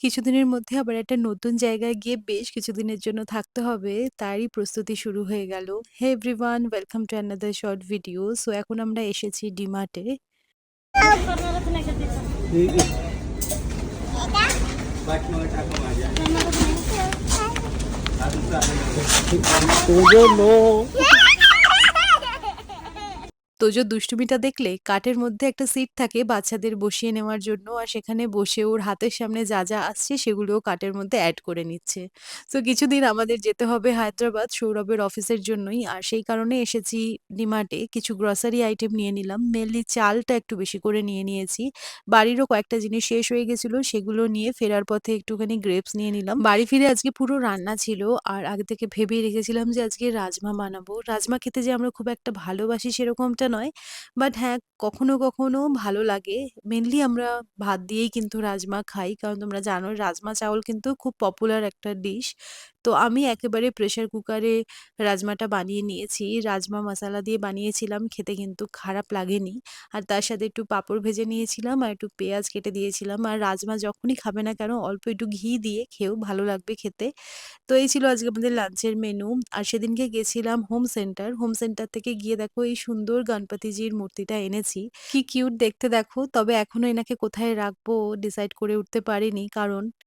কিছুদিনের মধ্যে আবার একটা নতুন জায়গায় গিয়ে বেশ কিছুদিনের জন্য থাকতে হবে। তারই প্রস্তুতি শুরু হয়ে গেল। Hey everyone, welcome to another short video. So এখন আমরা এসেছি ডিমার্টে। তোজোর দুষ্টুমিটা দেখলে কার্টের মধ্যে একটা সিট থাকে বাচ্চাদের বসিয়ে নেওয়ার জন্য। আর সেখানে বসে ওর হাতের সামনে যা আসছে সেগুলোও কার্টের মধ্যে এড করে নিচ্ছে। সো কিছুদিন আমাদের যেতে হবে হায়দ্রাবাদ সৌরভের অফিসের জন্যই। আর সেই কারণে এসেছি ডিমার্টে। কিছু গ্রোসারি আইটেম নিয়ে নিলাম। মেইনলি চালটা একটু বেশি করে নিয়ে নিয়েছি। বাড়িরও কয়েকটা জিনিস শেষ হয়ে গেছিল, সেগুলো নিয়ে ফেরার পথে একটুখানি গ্রেপস নিয়ে নিলাম। বাড়ি ফিরে আজকে পুরো রান্না ছিল। আর আগে থেকে ভেবেই রেখেছিলাম যে আজকে রাজমা বানাবো। রাজমা খেতে যে আমরা খুব একটা ভালোবাসি সেরকমটা নয়। বাট হ্যাঁ, কখনো ভালো লাগে। মেইনলি আমরা ভাত দিয়েই কিন্তু রাজমা খাই। কারণ তোমরা জানো রাজমা চাওল কিন্তু খুব পপুলার একটা ডিশ। তো আমি একেবারে প্রেশার কুকারে রাজমাটা বানিয়ে নিয়েছি। রাজমা মসালা দিয়ে বানিয়েছিলাম। খেতে কিন্তু খারাপ লাগেনি। আর তার সাথে একটু পাঁপড় ভেজে নিয়েছিলাম আর একটু পেঁয়াজ কেটে দিয়েছিলাম। আর রাজমা যখনই খাবে না কেন অল্প একটু ঘি দিয়ে খেও, ভালো লাগবে খেতে। তো এই ছিল আজকে আমাদের লাঞ্চের মেনু। আর সেদিনকে গেছিলাম হোম সেন্টার। হোম সেন্টার থেকে গিয়ে দেখো এই সুন্দর গণপতিজির মূর্তিটা এনেছি। কি কিউট দেখতে দেখো। তবে এখনো এনাকে কোথায় রাখবো ডিসাইড করে উঠতে পারিনি। কারণ